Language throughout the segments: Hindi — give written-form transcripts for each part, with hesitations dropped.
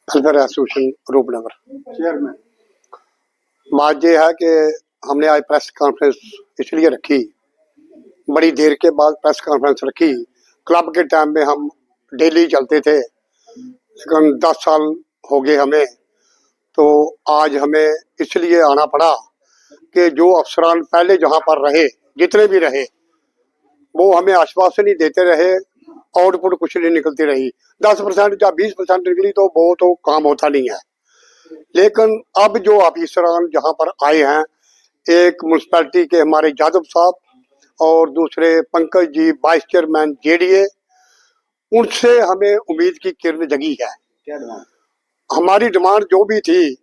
Welfare association Rupnagar chairman. बात यह है कि हमने आज प्रेस कॉन्फ्रेंस इसलिए रखी, बड़ी देर के बाद प्रेस कॉन्फ्रेंस रखी। क्लब के टाइम में हम डेली चलते थे, लेकिन 10 साल हो गए हमें, तो आज हमें इसलिए आना पड़ा कि जो अफसरान पहले जहाँ पर रहे, जितने भी रहे, वो हमें आश्वासन ही देते रहे, आउटपुट कुछ नहीं निकलती रही। 10% या 20% निकली तो वो तो काम होता नहीं है। लेकिन अब जो ऑफिसरान जहाँ पर आए हैं, एक म्यूनसिपैलिटी के हमारे यादव साहब और दूसरे Pankaj ji vice chairman JDA, उनसे हमें उम्मीद की किरण जगी है। क्या डिमांड? हमारी डिमांड जो भी थी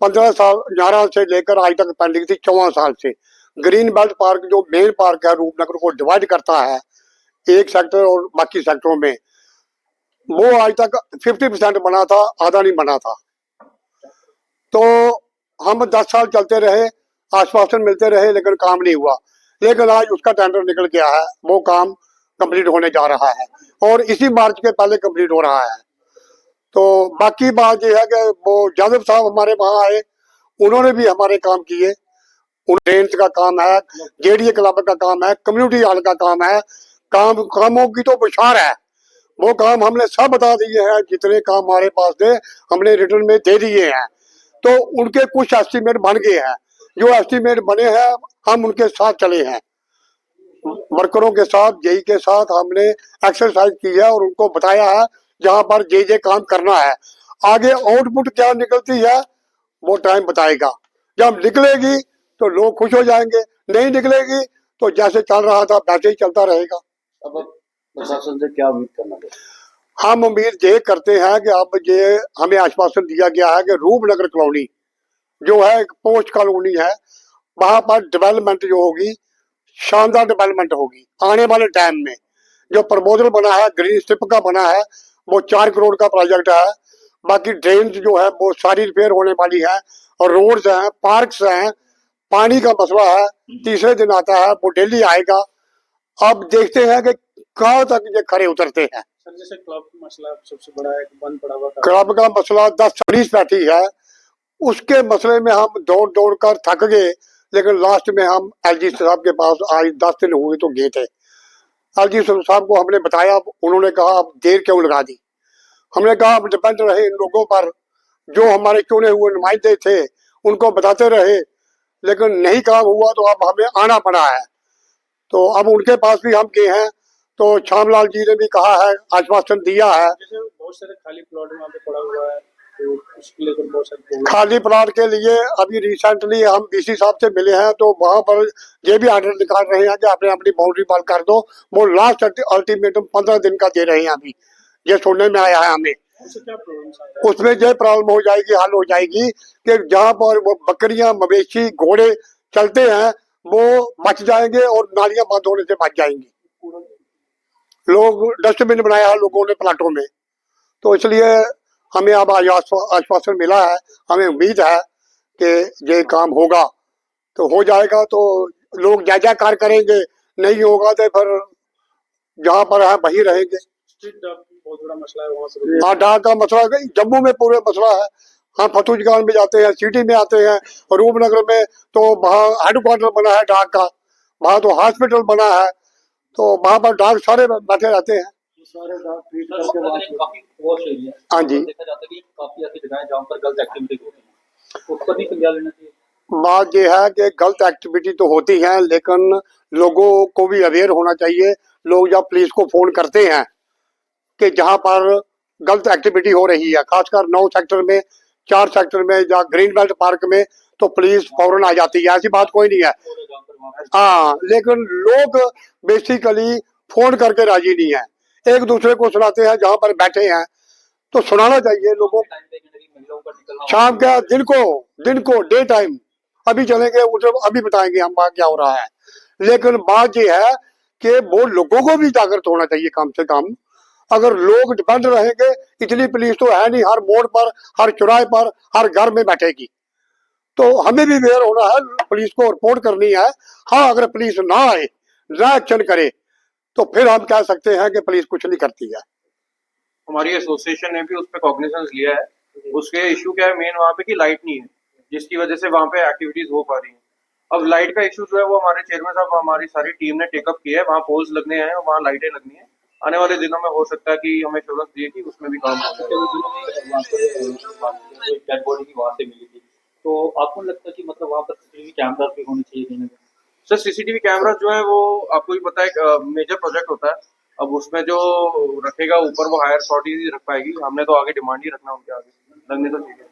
15 साल 11 से लेकर आज तक पेंडिंग थी, 14 साल से। ग्रीन बेल्ट पार्क जो मेन पार्क है, रूपनगर को डिवाइड करता है एक सेक्टर और बाकी सेक्टरों में, वो आज तक 50% बना था, आधा नहीं बना था। तो हम 10 साल चलते रहे, आश्वासन मिलते रहे, लेकिन काम नहीं हुआ। लेकिन आज उसका टेंडर निकल गया है, वो काम कंप्लीट होने जा रहा है और इसी मार्च के पहले कंप्लीट हो रहा है। तो बाकी बात यह है कि वो यादव साहब हमारे वहां आए, उन्होंने भी हमारे काम किए। रेंट का काम है, जेडीए क्लब का काम है, कम्युनिटी हॉल का काम है। कामों की तो बुछार है, वो काम हमने सब बता दिए हैं। जितने काम हमारे पास थे हमने रिटर्न में दे दिए हैं। तो उनके कुछ एस्टीमेट बन गए हैं, जो एस्टीमेट बने हैं हम उनके साथ चले हैं, वर्करों के साथ, जेई के साथ हमने एक्सरसाइज की है और उनको बताया है जहां पर जे काम करना है। आगे आउटपुट क्या निकलती है वो टाइम बताएगा। जब निकलेगी तो लोग खुश हो जाएंगे, नहीं निकलेगी तो जैसे चल रहा था वैसे ही चलता रहेगा। अब प्रशासन से क्या उम्मीद करना है? हम उम्मीद ये करते हैं कि अब ये हमें आश्वासन दिया गया है कि रूपनगर कॉलोनी जो है एक पोस्ट कॉलोनी है, वहां पर डेवलपमेंट जो होगी, शानदार डेवलपमेंट होगी आने वाले टाइम में। जो प्रपोजल बना है ग्रीन स्ट्रिप का बना है, वो 4 करोड़ का प्रोजेक्ट है। बाकी ड्रेन जो है वो सारी रिपेयर होने वाली है, और रोड्स हैं, पार्क्स हैं, पानी का मसला है, तीसरे दिन आता है, वो डेली आएगा। अब देखते हैं कि कहाँ तक ये खड़े उतरते हैं। सर, जैसे क्लब का मसला सबसे बड़ा है, बंद पड़ा हुआ क्लब का मसला 10 पुलिस बैठी है, उसके मसले में हम दौड़ दौड़ कर थक गए। लेकिन लास्ट में हम एलजी साहब के पास आज 10 दिन हुए तो गए थे। एलजी साहब को हमने बताया, उन्होंने कहा अब देर क्यों लगा दी। हमने कहा अब डिपेंड रहे इन लोगों पर, जो हमारे चुने हुए नुमाइंदे थे उनको बताते रहे, लेकिन नहीं काम हुआ तो अब हमें आना पड़ा है। तो अब उनके पास भी हम गए हैं, तो श्यामलाल जी ने भी कहा है, आश्वासन दिया है। जैसे बहुत सारे खाली प्लॉट वहाँ पे पड़ा हुआ है, तो उसके लिए तो बहुत सारे खाली प्लॉट के लिए अभी रिसेंटली हम डीसी साहब से मिले हैं, तो वहां पर ये भी ऑर्डर निकाल रहे हैं कि आपने अपनी बाउंड्री वॉल कर दो। वो लास्ट अल्टीमेटम 15 दिन का दे रहे हैं अभी, ये सुनने में आया है हमें। क्या प्रॉब्लम? उसमें ये प्रॉब्लम हो जाएगी, हल हो जाएगी कि जहाँ पर वो बकरियां, मवेशी, घोड़े चलते हैं वो बच जाएंगे और नालियां बंद होने से बच जाएंगी। लोग डस्टबिन बनाया है लोगों ने प्लाटों में, तो इसलिए हमें अब आश्वासन मिला है। हमें उम्मीद है कि ये काम होगा, तो हो जाएगा तो लोग जय जयकार करेंगे, नहीं होगा तो फिर जहाँ पर है वहीं रहेंगे। बहुत बड़ा मसला है वहाँ से। हाँ, डाक का मसला जम्मू में पूरे मसला है। हाँ, फतुजगान में जाते हैं, सिटी में आते हैं, रूपनगर में तो वहाँ हेडक्वार्टर बना है डाक का, वहाँ तो हॉस्पिटल बना है, तो वहाँ पर डाक सारे बैठे रहते हैं। हाँ जी, देखा जाता है कि काफी ऐसी जगह जहाँ पर गलत एक्टिविटी होती है, उस पर भी संज्ञान लेना चाहिए। बात यह है कि गलत एक्टिविटी तो होती है, लेकिन लोगों को भी अवेयर होना चाहिए। लोग जब पुलिस को फोन करते हैं कि जहाँ पर गलत एक्टिविटी हो रही है, खासकर 9 सेक्टर में, 4 सेक्टर में या ग्रीन बेल्ट पार्क में, तो पुलिस फौरन आ जाती है, ऐसी बात कोई नहीं है। हाँ, लेकिन लोग बेसिकली फोन करके राजी नहीं है, एक दूसरे को सुनाते हैं जहाँ पर बैठे हैं। तो सुनाना चाहिए लोगों को, शाम का, दिन को डे टाइम। अभी चलेंगे उधर, अभी बताएंगे हम वहाँ क्या हो रहा है। लेकिन बात यह है कि वो लोगों को भी जागृत होना चाहिए कम से कम। अगर लोग डिपेंड रहेंगे, इतनी पुलिस तो है नहीं हर मोड़ पर, हर चौराहे पर, हर घर में बैठेगी, तो हमें भी अवेयर होना है, पुलिस को रिपोर्ट करनी है। हाँ, अगर पुलिस ना आए, ना एक्शन करे, तो फिर हम कह सकते हैं कि पुलिस कुछ नहीं करती है। हमारी एसोसिएशन ने भी उस पर कॉग्निजेंस लिया है उसके इशू क्या है मेन वहाँ पे कि लाइट नहीं है, जिसकी वजह से वहाँ पे एक्टिविटीज हो पा रही है। अब लाइट का इशू जो है वो हमारे चेयरमैन साहब हमारी सारी टीम ने टेकअप किया है, वहाँ पोल्स लगने हैं और वहाँ लाइटें लगनी है। आने वाले दिनों में हो सकता है कि हमें एश्योरेंस दिए कि उसमें भी काम हो जाए। पिछले दिनों में वहाँ पर एक डेड बॉडी भी वहाँ से मिली थी, तो आपको नहीं लगता कि मतलब वहाँ पर सीसीटीवी कैमरा भी होने चाहिए कहीं ना कहीं? सर सीसीटीवी कैमरा जो है वो आपको भी पता है मेजर प्रोजेक्ट होता है। अब उसमें जो रखेगा ऊपर वो हायर अथॉरिटी रख पाएगी, हमने तो आगे डिमांड ही रखना उनके आगे, लगने तो चाहिए।